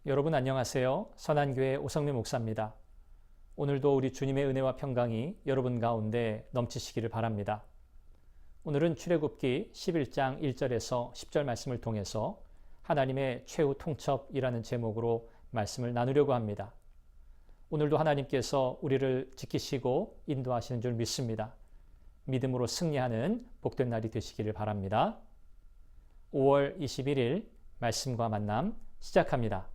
여러분 안녕하세요. 선한교회 오성래 목사입니다. 오늘도 우리 주님의 은혜와 평강이 여러분 가운데 넘치시기를 바랍니다. 오늘은 출애굽기 11장 1절에서 10절 말씀을 통해서 하나님의 최후 통첩이라는 제목으로 말씀을 나누려고 합니다. 오늘도 하나님께서 우리를 지키시고 인도하시는 줄 믿습니다. 믿음으로 승리하는 복된 날이 되시기를 바랍니다. 5월 21일 말씀과 만남 시작합니다.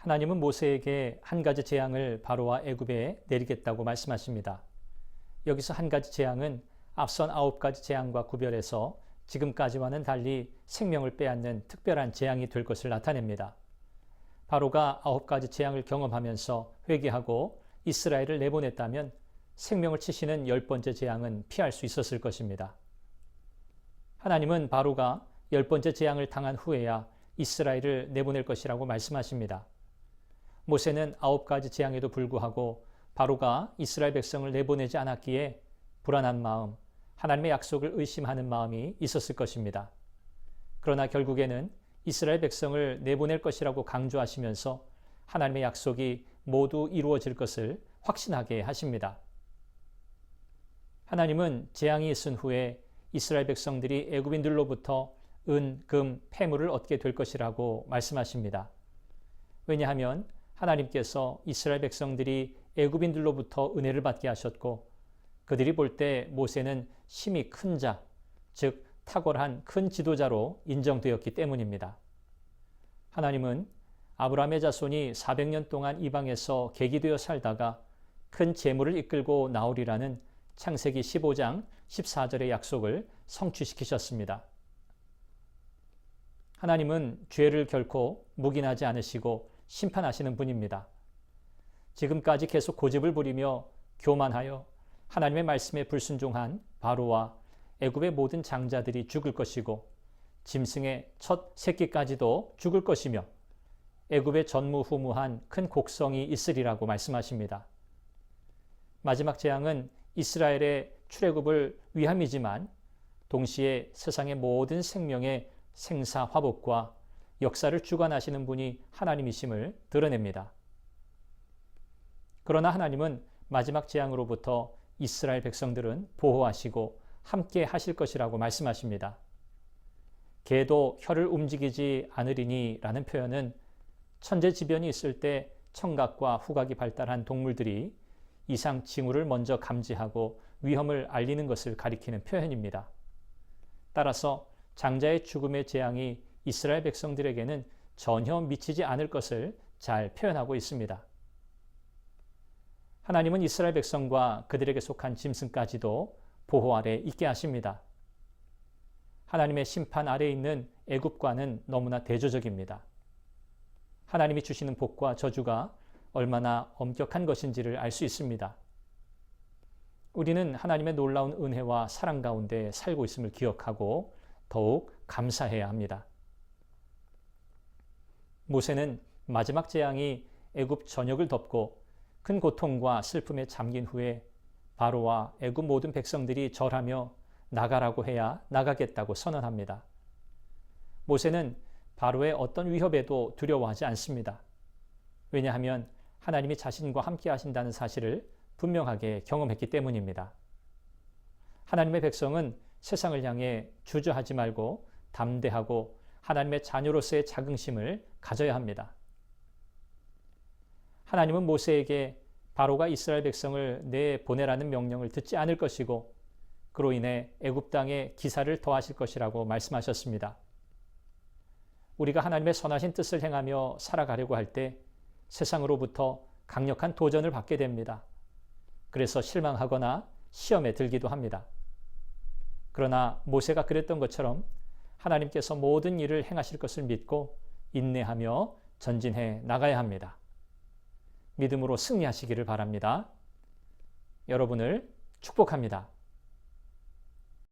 하나님은 모세에게 한 가지 재앙을 바로와 애굽에 내리겠다고 말씀하십니다. 여기서 한 가지 재앙은 앞선 9가지 재앙과 구별해서 지금까지와는 달리 생명을 빼앗는 특별한 재앙이 될 것을 나타냅니다. 바로가 9가지 재앙을 경험하면서 회개하고 이스라엘을 내보냈다면 생명을 치시는 10번째 재앙은 피할 수 있었을 것입니다. 하나님은 바로가 10번째 재앙을 당한 후에야 이스라엘을 내보낼 것이라고 말씀하십니다. 모세는 9가지 재앙에도 불구하고 바로가 이스라엘 백성을 내보내지 않았기에 불안한 마음, 하나님의 약속을 의심하는 마음이 있었을 것입니다. 그러나 결국에는 이스라엘 백성을 내보낼 것이라고 강조하시면서 하나님의 약속이 모두 이루어질 것을 확신하게 하십니다. 하나님은 재앙이 있은 후에 이스라엘 백성들이 애굽인들로부터 은, 금, 폐물을 얻게 될 것이라고 말씀하십니다. 왜냐하면 하나님께서 이스라엘 백성들이 애굽인들로부터 은혜를 받게 하셨고 그들이 볼 때 모세는 심히 큰 자, 즉 탁월한 큰 지도자로 인정되었기 때문입니다. 하나님은 아브라함의 자손이 400년 동안 이방에서 객이 되어 살다가 큰 재물을 이끌고 나오리라는 창세기 15장 14절의 약속을 성취시키셨습니다. 하나님은 죄를 결코 묵인하지 않으시고 심판하시는 분입니다. 지금까지 계속 고집을 부리며 교만하여 하나님의 말씀에 불순종한 바로와 애굽의 모든 장자들이 죽을 것이고 짐승의 첫 새끼까지도 죽을 것이며 애굽에 전무후무한 큰 곡성이 있으리라고 말씀하십니다. 마지막 재앙은 이스라엘의 출애굽을 위함이지만 동시에 세상의 모든 생명의 생사화복과 역사를 주관하시는 분이 하나님이심을 드러냅니다. 그러나 하나님은 마지막 재앙으로부터 이스라엘 백성들은 보호하시고 함께 하실 것이라고 말씀하십니다. 개도 혀를 움직이지 않으리니 라는 표현은 천재지변이 있을 때 청각과 후각이 발달한 동물들이 이상 징후를 먼저 감지하고 위험을 알리는 것을 가리키는 표현입니다. 따라서 장자의 죽음의 재앙이 이스라엘 백성들에게는 전혀 미치지 않을 것을 잘 표현하고 있습니다. 하나님은 이스라엘 백성과 그들에게 속한 짐승까지도 보호 아래 있게 하십니다. 하나님의 심판 아래에 있는 애굽과는 너무나 대조적입니다. 하나님이 주시는 복과 저주가 얼마나 엄격한 것인지를 알 수 있습니다. 우리는 하나님의 놀라운 은혜와 사랑 가운데 살고 있음을 기억하고 더욱 감사해야 합니다. 모세는 마지막 재앙이 애굽 전역을 덮고 큰 고통과 슬픔에 잠긴 후에 바로와 애굽 모든 백성들이 절하며 나가라고 해야 나가겠다고 선언합니다. 모세는 바로의 어떤 위협에도 두려워하지 않습니다. 왜냐하면 하나님이 자신과 함께 하신다는 사실을 분명하게 경험했기 때문입니다. 하나님의 백성은 세상을 향해 주저하지 말고 담대하고 하나님의 자녀로서의 자긍심을 가져야 합니다. 하나님은 모세에게 바로가 이스라엘 백성을 내보내라는 명령을 듣지 않을 것이고 그로 인해 애굽 땅에 기사를 더하실 것이라고 말씀하셨습니다. 우리가 하나님의 선하신 뜻을 행하며 살아가려고 할 때 세상으로부터 강력한 도전을 받게 됩니다. 그래서 실망하거나 시험에 들기도 합니다. 그러나 모세가 그랬던 것처럼 하나님께서 모든 일을 행하실 것을 믿고 인내하며 전진해 나가야 합니다. 믿음으로 승리하시기를 바랍니다. 여러분을 축복합니다.